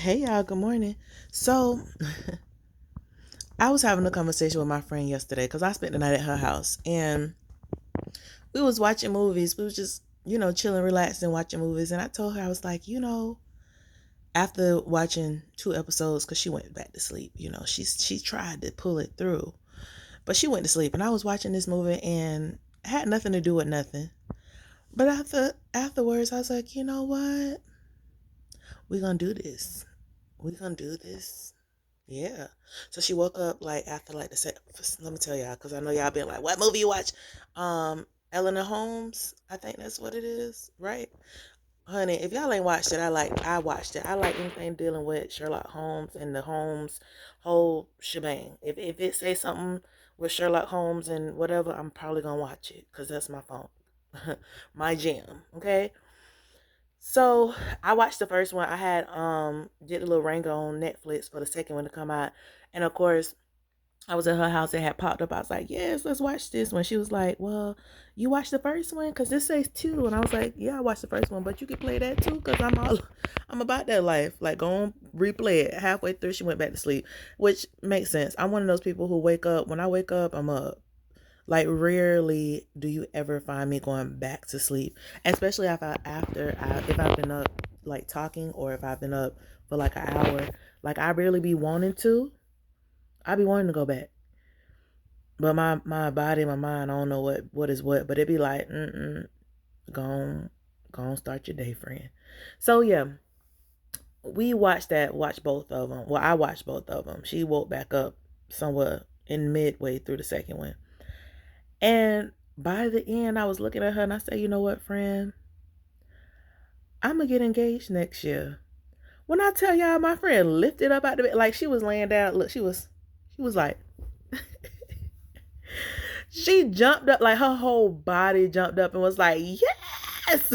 Hey y'all, good morning. So I was having a conversation with my friend yesterday because I spent the night at her house and we was watching movies. We was just, chilling, relaxing, watching movies. And I told her, I was like, after watching two episodes, because she went back to sleep, she tried to pull it through, but she went to sleep. And I was watching this movie and it had nothing to do with nothing. But afterwards, I was like, you know what? We're gonna do this. We're gonna do this. Yeah. So she woke up like after like the set. Let me tell y'all, because I know y'all been like, what movie you watch? Eleanor Holmes. I think that's what it is, right? Honey, if y'all ain't watched it, I watched it. I like anything dealing with Sherlock Holmes and the Holmes whole shebang. If it say something with Sherlock Holmes and whatever, I'm probably gonna watch it because that's my phone, my jam. Okay. So I watched the first one. I had did a little Rango on Netflix for the second one to come out. And of course, I was at her house. It had popped up. I was like, yes, let's watch this one. She was like, well, you watched the first one? Because this says two. And I was like, yeah, I watched the first one, but you can play that too because I'm about that life. Like, go on, replay it. Halfway through, she went back to sleep, which makes sense. I'm one of those people who wake up. When I wake up, I'm up. Like rarely do you ever find me going back to sleep, especially if I've been up like talking or if I've been up for like an hour. Like I really be wanting to. I be wanting to go back, but my body, my mind, I don't know what is what. But it be like, go on, go on, start your day, friend. So yeah, we watched both of them. Well, I watched both of them. She woke back up somewhere in midway through the second one. And by the end, I was looking at her and I said, you know what, friend? I'm going to get engaged next year. When I tell y'all, my friend lifted up out the bed, like she was laying down. Look, she was like, she jumped up, like her whole body jumped up and was like, yes.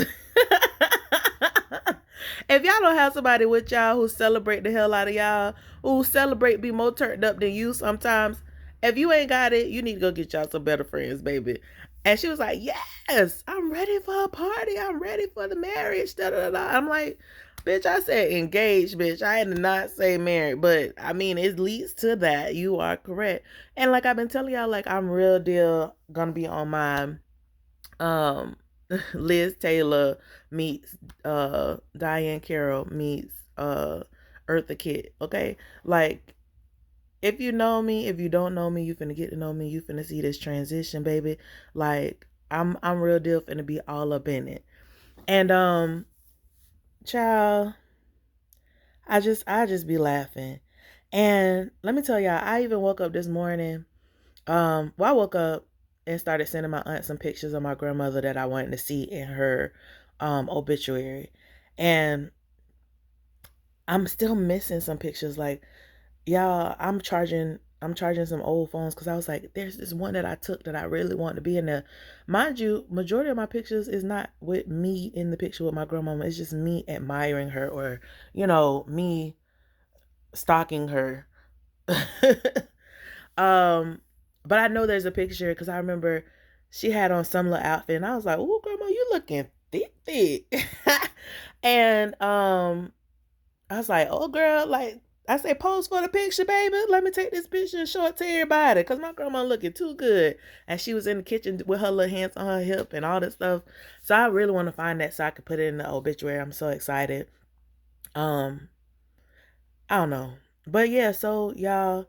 If y'all don't have somebody with y'all who celebrate the hell out of y'all, who celebrate be more turned up than you sometimes, if you ain't got it, you need to go get y'all some better friends, baby. And she was like, yes, I'm ready for a party. I'm ready for the marriage. Da, da, da. I'm like, bitch, I said engaged, bitch. I did not say married. But I mean, it leads to that. You are correct. And like I've been telling y'all, like I'm real deal gonna be on my um Liz Taylor meets Diane Carroll meets Eartha Kitt. Okay, like if you know me, if you don't know me, you finna get to know me. You finna see this transition, baby. Like I'm real deal finna be all up in it. And child, I just be laughing. And let me tell y'all, I even woke up this morning. Well, I woke up and started sending my aunt some pictures of my grandmother that I wanted to see in her obituary. And I'm still missing some pictures. Like, y'all, I'm charging some old phones because I was like, there's this one that I took that I really want to be in there. Mind you, majority of my pictures is not with me in the picture with my grandmama. It's just me admiring her or, me stalking her. um, but I know there's a picture because I remember she had on some little outfit and I was like, oh grandma, you looking thick thick. And I was like, oh girl, like I say, pose for the picture, baby. Let me take this picture and show it to everybody. Cause my grandma looking too good. And she was in the kitchen with her little hands on her hip and all that stuff. So I really want to find that so I could put it in the obituary. I'm so excited. Um, I don't know. But yeah, so y'all,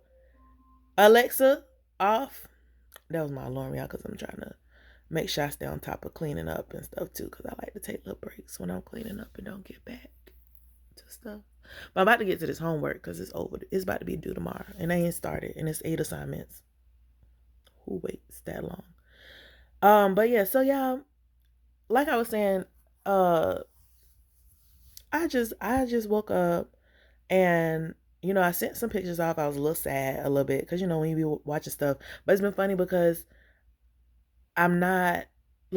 Alexa off. That was my alarm, y'all, because I'm trying to make sure I stay on top of cleaning up and stuff too. Cause I like to take little breaks when I'm cleaning up and don't get back to stuff. But I'm about to get to this homework because it's over. It's about to be due tomorrow. And I ain't started. And it's 8 assignments. Who waits that long? But yeah, so y'all, like I was saying, uh I just woke up and I sent some pictures off. I was a little sad a little bit because when you be watching stuff. But it's been funny because I'm not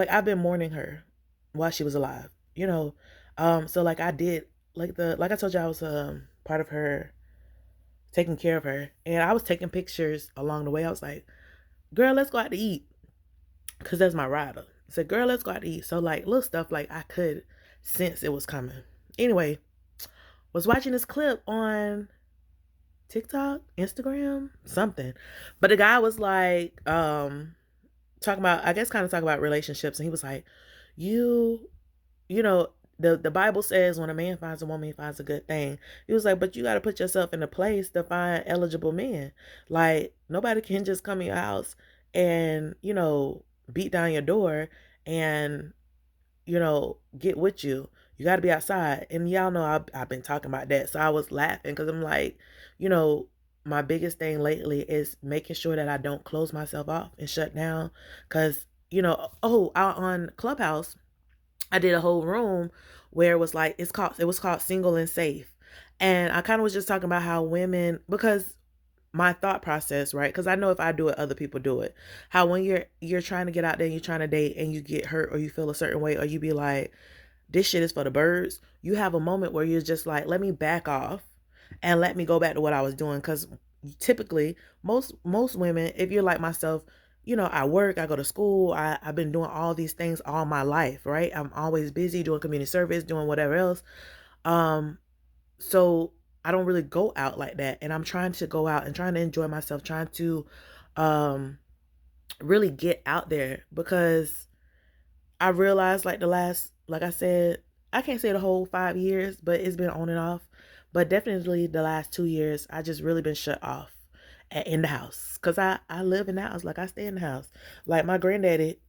I've been mourning her while she was alive. So like I did like I told you I was part of her taking care of her. And I was taking pictures along the way. I was like, girl, let's go out to eat. Because that's my rider. I said, girl, let's go out to eat. So, like, little stuff like I could sense it was coming. Anyway, was watching this clip on TikTok, Instagram, something. But the guy was like, talking about, I guess, kind of talking about relationships. And he was like, you, you know, the Bible says when a man finds a woman, he finds a good thing. He was like, but you got to put yourself in a place to find eligible men. Like, nobody can just come in your house and, beat down your door and, get with you. You got to be outside. And y'all know I've been talking about that. So I was laughing because I'm like, you know, my biggest thing lately is making sure that I don't close myself off and shut down. Because, out on Clubhouse, I did a whole room where it was like, it was called Single and Safe. And I kind of was just talking about how women, because my thought process, right? Because I know if I do it, other people do it. How when you're trying to get out there and you're trying to date and you get hurt or you feel a certain way or you be like, this shit is for the birds. You have a moment where you're just like, let me back off and let me go back to what I was doing. Because typically, most women, if you're like myself, I work, I go to school, I've been doing all these things all my life, right? I'm always busy doing community service, doing whatever else. So I don't really go out like that. And I'm trying to go out and trying to enjoy myself, trying to um really get out there because I realized like like I said, I can't say the whole 5 years, but it's been on and off. But definitely the last 2 years, I just really been shut off in the house. Cause I live in the house. Like I stay in the house. Like my granddaddy,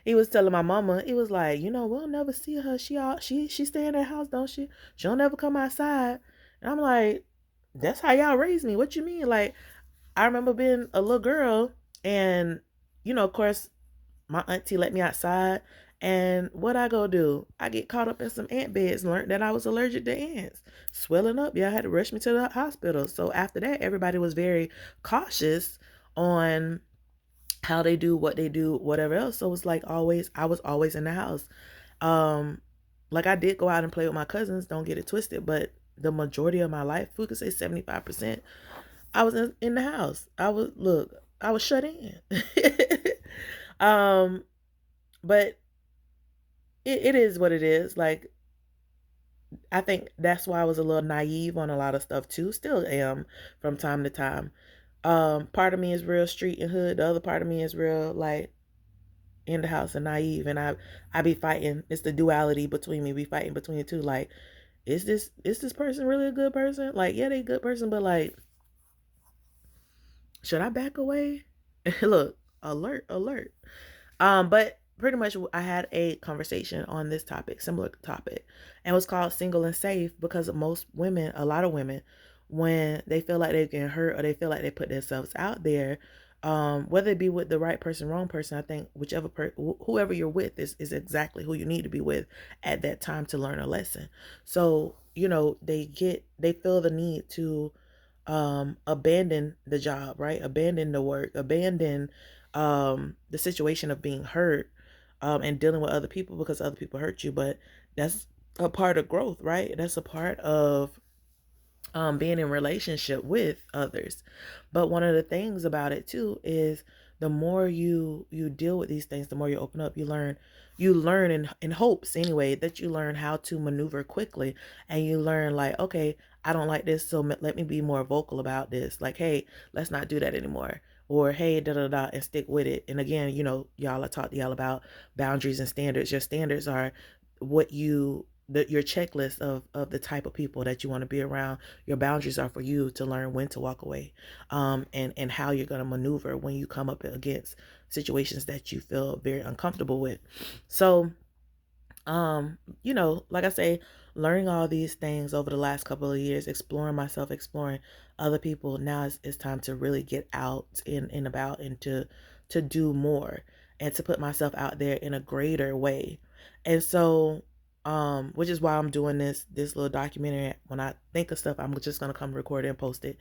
he was telling my mama, he was like, we'll never see her. She stay in that house, don't she? She'll never come outside. And I'm like, that's how y'all raised me. What you mean? Like, I remember being a little girl and, of course, my auntie let me outside. And what I go do? I get caught up in some ant beds and learned that I was allergic to ants. Swelling up. Yeah, I had to rush me to the hospital. So after that, everybody was very cautious on how they do, what they do, whatever else. So it's like I was always in the house. Um, like I did go out and play with my cousins, don't get it twisted, but the majority of my life, we could say 75%, I was in the house. I was shut in. um, but it is what it is. Like, I think that's why I was a little naive on a lot of stuff too. Still am from time to time. Part of me is real street and hood. The other part of me is real like in the house and naive. And I be fighting. It's the duality between me. Be fighting between the two. Like, is this person really a good person? Like, yeah, they a good person, but like, should I back away? Look, alert, alert. But pretty much I had a conversation on this topic, similar topic, and it was called Single and Safe because most women, a lot of women, when they feel like they get hurt or they feel like they put themselves out there, whether it be with the right person, wrong person, I think whoever you're with is exactly who you need to be with at that time to learn a lesson. So, they feel the need to abandon the job, right? Abandon the work, abandon the situation of being hurt and dealing with other people because other people hurt you. But that's a part of growth, right? That's a part of being in relationship with others. But one of the things about it too is the more you deal with these things, the more you open up, you learn in hopes anyway that you learn how to maneuver quickly, and you learn like, okay, I don't like this, so let me be more vocal about this. Like, hey, let's not do that anymore. Or hey, da da da, and stick with it. And again, y'all, I talked to y'all about boundaries and standards. Your standards are what your checklist of the type of people that you want to be around. Your boundaries are for you to learn when to walk away, and how you're going to maneuver when you come up against situations that you feel very uncomfortable with. So, like I say, learning all these things over the last couple of years, exploring myself, exploring other people. Now it's time to really get out and about and to do more and to put myself out there in a greater way. And so, which is why I'm doing this little documentary. When I think of stuff, I'm just gonna come record it and post it.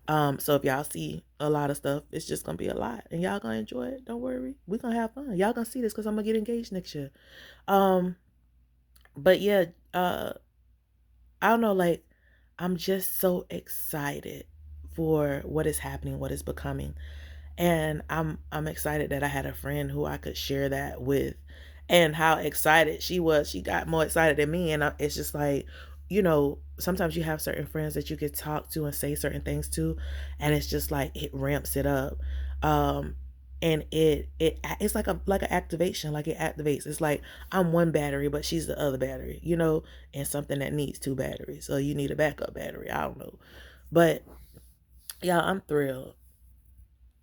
So if y'all see a lot of stuff, it's just gonna be a lot, and y'all gonna enjoy it. Don't worry, we gonna have fun. Y'all gonna see this because I'm gonna get engaged next year. Um, but yeah, I don't know, like, I'm just so excited for what is happening, what is becoming. And I'm excited that I had a friend who I could share that with, and how excited she was. She got more excited than me, and it's just like sometimes you have certain friends that you could talk to and say certain things to, and it's just like it ramps it up. Um, and it's like an activation, like it activates. It's like I'm one battery, but she's the other battery, and something that needs two batteries. So you need a backup battery. I don't know. But yeah, I'm thrilled.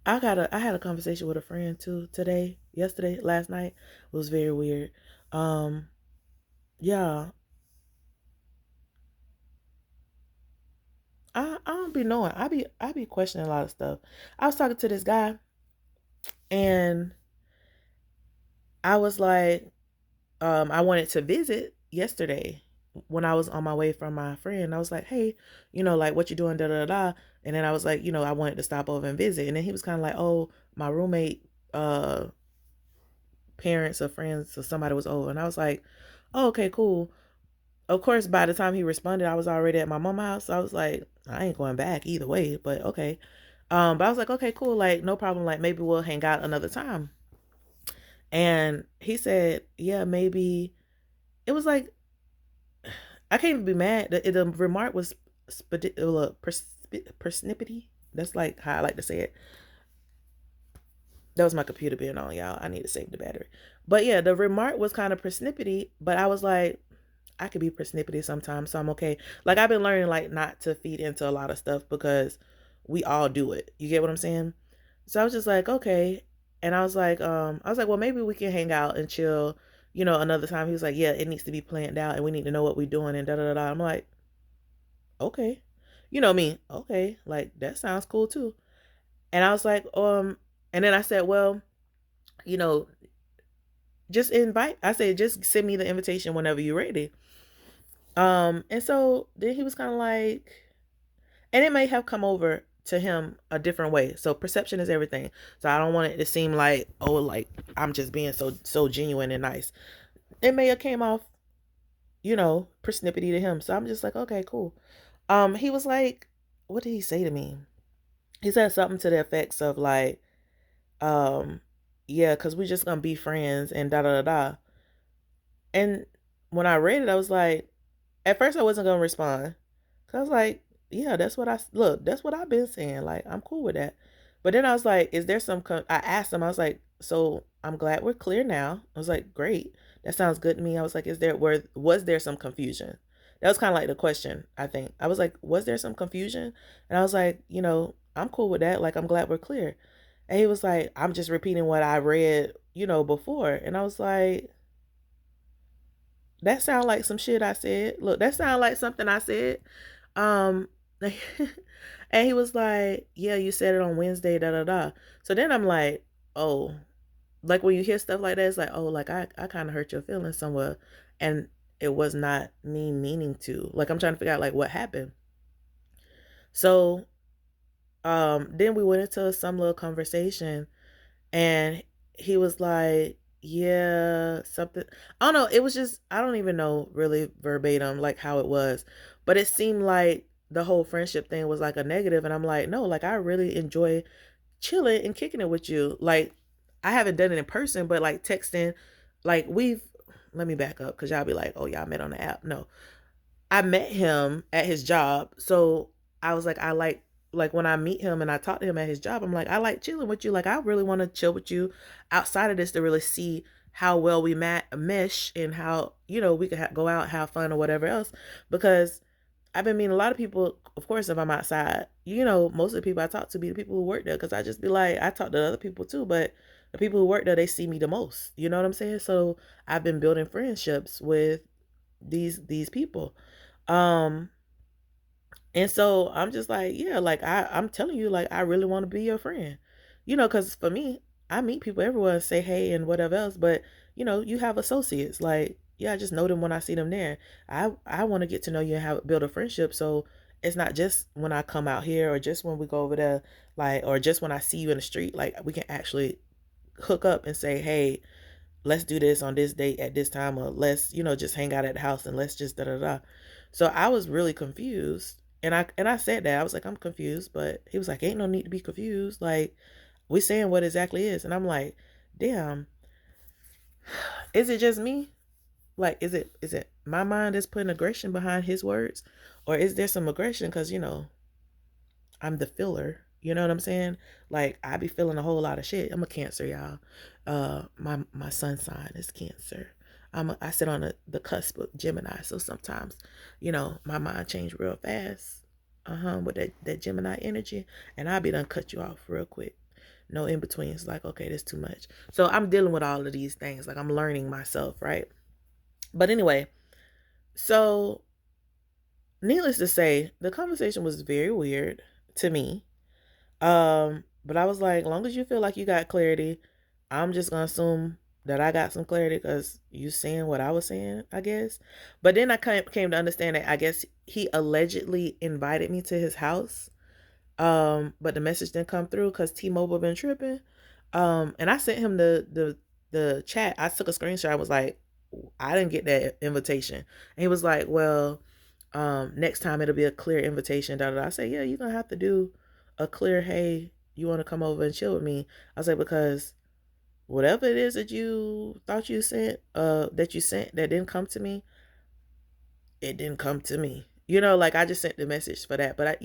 I had a conversation with a friend too yesterday, last night. It was very weird. Um, yeah, I don't be knowing. I be questioning a lot of stuff. I was talking to this guy and I was like, I wanted to visit yesterday when I was on my way from my friend. I was like, hey, like what you doing, da da da. And then I was like, I wanted to stop over and visit. And then he was kind of like, oh, my roommate, parents or friends or somebody was over. And I was like, oh, okay, cool. Of course, by the time he responded, I was already at my mom's house. So I was like, I ain't going back either way, but okay. But I was like, okay, cool, like no problem. Like maybe we'll hang out another time. And he said, yeah, maybe. It was like I can't even be mad. The remark was persnippety. That's like how I like to say it. That was my computer being on, y'all. I need to save the battery. But yeah, the remark was kind of persnippety, but I was like, I could be persnippety sometimes, so I'm okay. Like I've been learning like not to feed into a lot of stuff because we all do it. You get what I'm saying? So I was just like, okay. And I was like, well, maybe we can hang out and chill, another time. He was like, yeah, it needs to be planned out and we need to know what we're doing and da da da. I'm like, okay. You know me, okay, like that sounds cool too. And I was like, and then I said, well, you know, just invite. I said, just send me the invitation whenever you're ready. And so then he was kind of like, and it may have come over to him a different way. So perception is everything. So I don't want it to seem like, oh, like I'm just being so genuine and nice. It may have came off, persnippety to him. So I'm just like, okay, cool. He was like, what did he say to me? He said something to the effects of like, um, yeah, because we're just gonna be friends and da da da da. And when I read it, I was like, at first I wasn't gonna respond. Cause I was like, yeah, that's what I've been saying. Like, I'm cool with that. But then I was like, is there I asked him, I was like, so I'm glad we're clear now. I was like, great. That sounds good to me. I was like, was there some confusion? That was kind of like the question, I think. I was like, was there some confusion? And I was like, I'm cool with that. Like, I'm glad we're clear. And he was like, I'm just repeating what I read, before. And I was like, that sound like some shit I said. Look, that sound like something I said. Um, and he was like, yeah, you said it on Wednesday, da da da. So then I'm like, oh, like when you hear stuff like that, it's like, oh, like I kind of hurt your feelings somewhere. And it was not me meaning to. Like I'm trying to figure out like what happened. So then we went into some little conversation and he was like, yeah, something. I don't know. It was just, I don't even know really verbatim like how it was, but it seemed like the whole friendship thing was like a negative. And I'm like, no, like I really enjoy chilling and kicking it with you. Like I haven't done it in person, but like texting, like let me back up because y'all be like, oh, y'all met on the app. No, I met him at his job. So I was like, I like when I meet him and I talk to him at his job, I'm like, I like chilling with you. Like I really want to chill with you outside of this to really see how well we mesh and how, we could go out, have fun or whatever else. Because I've been meeting a lot of people, of course, if I'm outside, most of the people I talk to be the people who work there. Because I just be like, I talk to other people too, but the people who work there, they see me the most. You know what I'm saying? So I've been building friendships with these people. Um, and so I'm just like, yeah, like I'm telling you, like I really want to be your friend. Because for me, I meet people everywhere and say hey and whatever else, but you have associates. Like, yeah, I just know them when I see them there. I want to get to know you and build a friendship. So it's not just when I come out here or just when we go over there, like, or just when I see you in the street, like we can actually hook up and say, hey, let's do this on this date at this time, or let's, just hang out at the house and let's just da da da. So I was really confused. And I said that. I was like, I'm confused, but he was like, ain't no need to be confused. Like, we saying what exactly is. And I'm like, damn, is it just me? Like, is it my mind is putting aggression behind his words, or is there some aggression because I'm the filler. You know what I'm saying? Like I be feeling a whole lot of shit. I'm a Cancer, y'all. My sun sign is Cancer. I sit on the cusp of Gemini, so sometimes, my mind change real fast. With that Gemini energy, and I'll be done cut you off real quick. No in between. It's like, okay, that's too much. So I'm dealing with all of these things. Like I'm learning myself, right? But anyway, so needless to say, the conversation was very weird to me. But I was like, long as you feel like you got clarity, I'm just gonna assume that I got some clarity because you saying what I was saying, I guess. But then I came to understand that I guess he allegedly invited me to his house. But the message didn't come through because T-Mobile been tripping. And I sent him the chat. I took a screenshot. I was like, I didn't get that invitation. And he was like, well, next time it'll be a clear invitation. Da, da, da. I say, yeah, you're gonna have to do a clear, hey, you want to come over and chill with me? I say, because whatever it is that you thought you sent, that didn't come to me, it didn't come to me. Like I just sent the message for that. But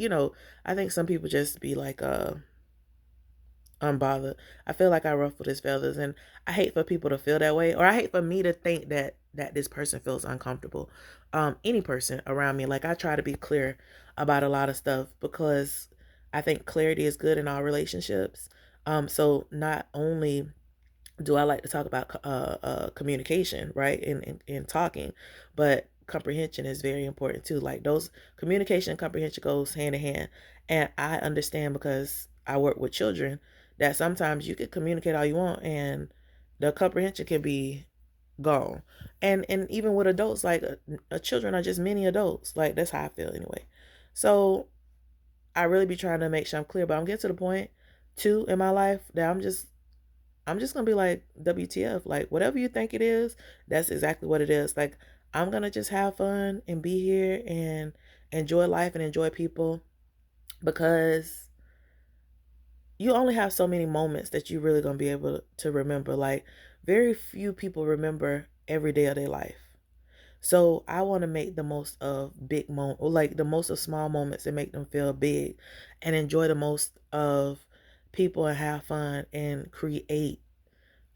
I think some people just be like, unbothered. I feel like I ruffled his feathers, and I hate for people to feel that way, or I hate for me to think that this person feels uncomfortable. Any person around me, like I try to be clear about a lot of stuff because I think clarity is good in all relationships. So not only do I like to talk about communication, right, in talking, but comprehension is very important too. Like those communication and comprehension goes hand in hand, and I understand because I work with children that sometimes you can communicate all you want and the comprehension can be gone. And even with adults, like children are just mini adults. Like that's how I feel anyway. So I really be trying to make sure I'm clear, but I'm getting to the point too in my life that I'm just gonna be like, WTF, like whatever you think it is, that's exactly what it is. Like I'm gonna just have fun and be here and enjoy life and enjoy people because you only have so many moments that you really gonna be able to remember. Like very few people remember every day of their life. So I want to make the most of big moment, or like the most of small moments and make them feel big, and enjoy the most of people and have fun and create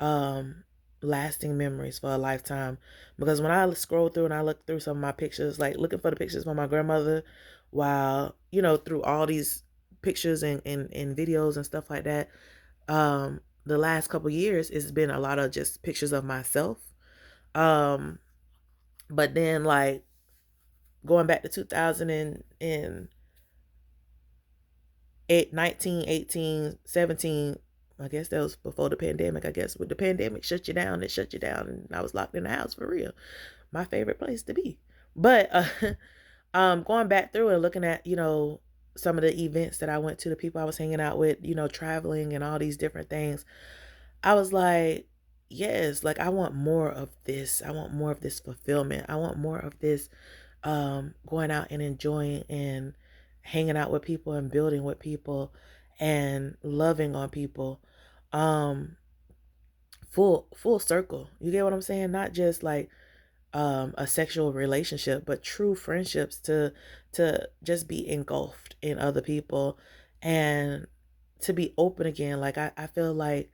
um lasting memories for a lifetime. Because when I scroll through and I look through some of my pictures, like looking for the pictures from my grandmother, while through all these pictures and videos and stuff like that, the last couple years it's been a lot of just pictures of myself. But then like going back to 2008, 19, 18, 17, I guess that was before the pandemic. I guess with the pandemic shut you down, it shut you down, and I was locked in the house for real. My favorite place to be. But going back through and looking at some of the events that I went to, the people I was hanging out with, traveling and all these different things, I was like, yes, like I want more of this. I want more of this fulfillment. I want more of this going out and enjoying and hanging out with people and building with people and loving on people. Um full circle. You get what I'm saying? Not just like a sexual relationship, but true friendships to just be engulfed in other people and to be open again. Like I feel like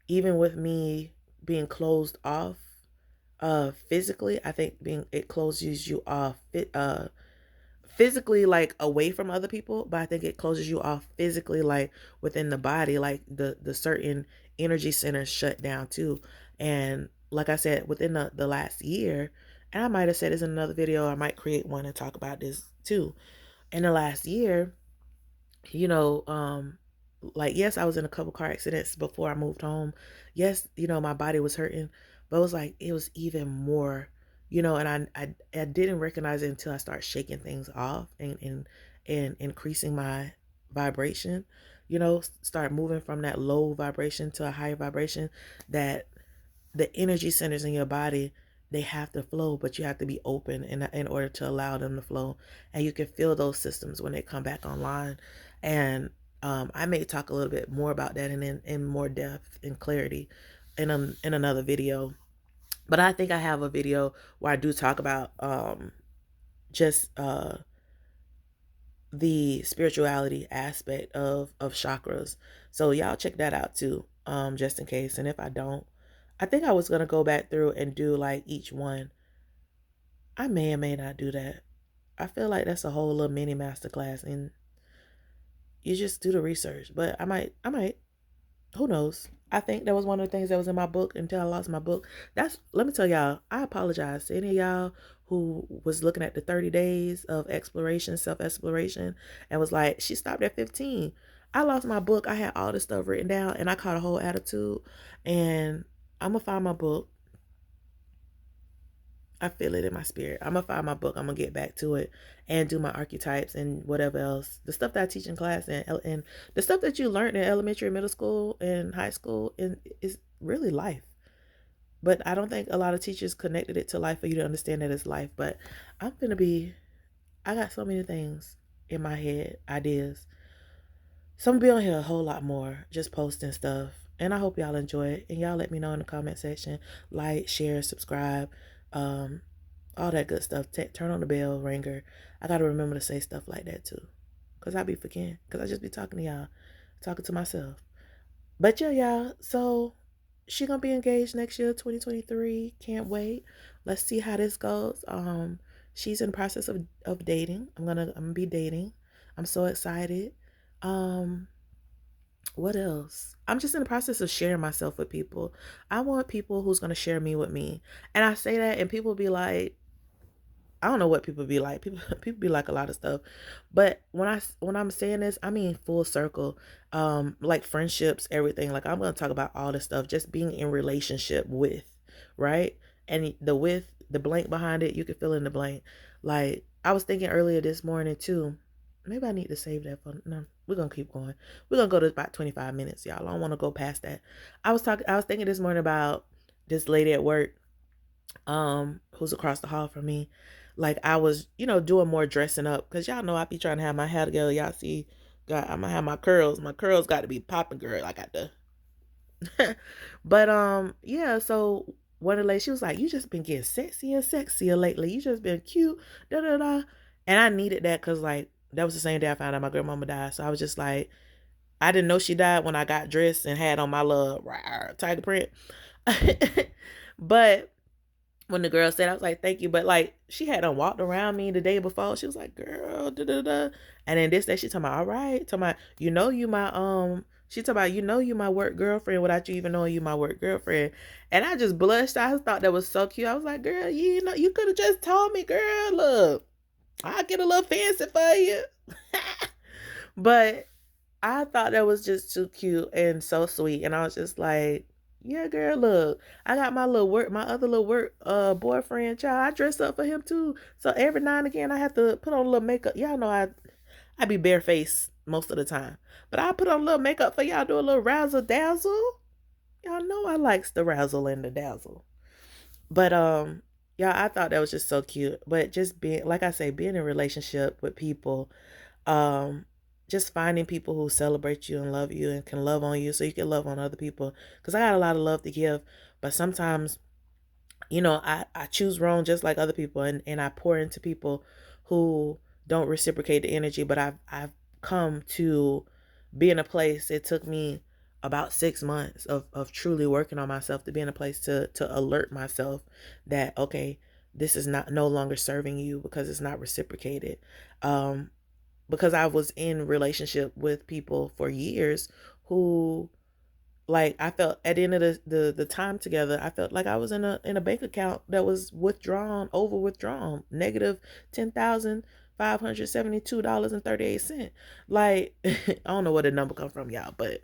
even with me being closed off physically, I think being it closes you off physically, like away from other people, but I think it closes you off physically, like within the body, like the certain energy centers shut down too. And like I said, within the last year, and I might have said this in another video, I might create one and talk about this too. In the last year, you know, like yes, I was in a couple car accidents before I moved home. Yes, my body was hurting, but it was like it was even more, and I didn't recognize it until I started shaking things off and increasing my vibration, start moving from that low vibration to a higher vibration, that the energy centers in your body, they have to flow, but you have to be open in order to allow them to flow. And you can feel those systems when they come back online. And I may talk a little bit more about that in more depth and clarity in another video. But I think I have a video where I do talk about just the spirituality aspect of chakras. So y'all check that out too, just in case. And if I don't, I think I was gonna go back through and do like each one. I may or may not do that. I feel like that's a whole little mini masterclass, and you just do the research. But I might. Who knows? I think that was one of the things that was in my book until I lost my book. Let me tell y'all, I apologize to any of y'all who was looking at the 30 days of exploration, self-exploration, and was like, she stopped at 15. I lost my book. I had all this stuff written down and I caught a whole attitude. And I'm gonna find my book. I feel it in my spirit. I'm gonna find my book. I'm gonna get back to it and do my archetypes and whatever else. The stuff that I teach in class and the stuff that you learned in elementary, middle school, and high school and is really life. But I don't think a lot of teachers connected it to life for you to understand that it's life. But I'm gonna be. I got so many things in my head, ideas. So I'm gonna be on here a whole lot more, just posting stuff. And I hope y'all enjoy it. And y'all let me know in the comment section. Like, share, subscribe. Um, all that good stuff. Turn on the bell ringer. I gotta remember to say stuff like that too, cause I be forgetting. Cause I just be talking to y'all, talking to myself. But yeah, y'all. So she gonna be engaged next year, 2023. Can't wait. Let's see how this goes. She's in the process of dating. I'm gonna be dating. I'm so excited. Um, what else? I'm just in the process of sharing myself with people. I want people who's gonna share me with me. And I say that, and people be like, I don't know what people be like. People be like a lot of stuff, but when I'm saying this, I mean full circle. Like friendships, everything. Like I'm gonna talk about all this stuff. Just being in relationship with, right? And the blank behind it, you can fill in the blank. Like I was thinking earlier this morning too. Maybe I need to save that for no. We're gonna keep going. We're gonna go to about 25 minutes, y'all. I don't want to go past that. I was thinking this morning about this lady at work who's across the hall from me. Like I was, doing more dressing up because y'all know I be trying to have my hair together. Y'all see, I'm gonna have my curls. My curls got to be popping, girl. I got the, but yeah. So one of the ladies, she was like, "You just been getting sexier and sexier lately. You just been cute, da da da." And I needed that because like that was the same day I found out my grandmama died. So I was just like, I didn't know she died when I got dressed and had on my little tiger print, but when the girl said, I was like, thank you. But like, she had walked around me the day before. She was like, girl, da da da. And then this day, she talking about, all right, talking about, you my she talking about, you my work girlfriend without you even knowing you my work girlfriend. And I just blushed. I thought that was so cute. I was like, girl, you could have just told me, girl, look, I'll get a little fancy for you. But I thought that was just too cute and so sweet. And I was just like, yeah, girl, look, I got my other little work boyfriend, child. I dress up for him too. So every now and again I have to put on a little makeup. Y'all know I be barefaced most of the time. But I put on a little makeup for y'all, do a little razzle dazzle. Y'all know I likes the razzle and the dazzle. But yeah, I thought that was just so cute. But just being, like I say, being in a relationship with people, um, just finding people who celebrate you and love you and can love on you so you can love on other people. Because I got a lot of love to give, but sometimes, I choose wrong just like other people, and I pour into people who don't reciprocate the energy. But I've come to be in a place. It took me about 6 months of truly working on myself to be in a place to alert myself that, okay, this is not no longer serving you because it's not reciprocated. Because I was in relationship with people for years who, like, I felt at the end of the time together, I felt like I was in a bank account that was withdrawn, negative $10,572.38. Like, I don't know where the number come from, y'all, but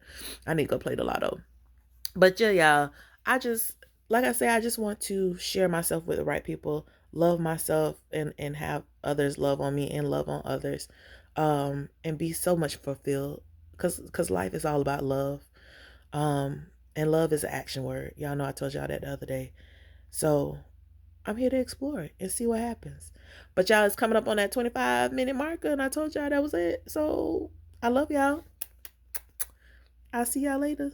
I need to go play the lotto. But yeah, y'all, I just, like I say, I just want to share myself with the right people, love myself, and have others love on me and love on others, and be so much fulfilled. Cause life is all about love, and love is an action word. Y'all know I told y'all that the other day. So I'm here to explore it and see what happens. But y'all, it's coming up on that 25-minute marker, and I told y'all that was it. So I love y'all. I'll see y'all later.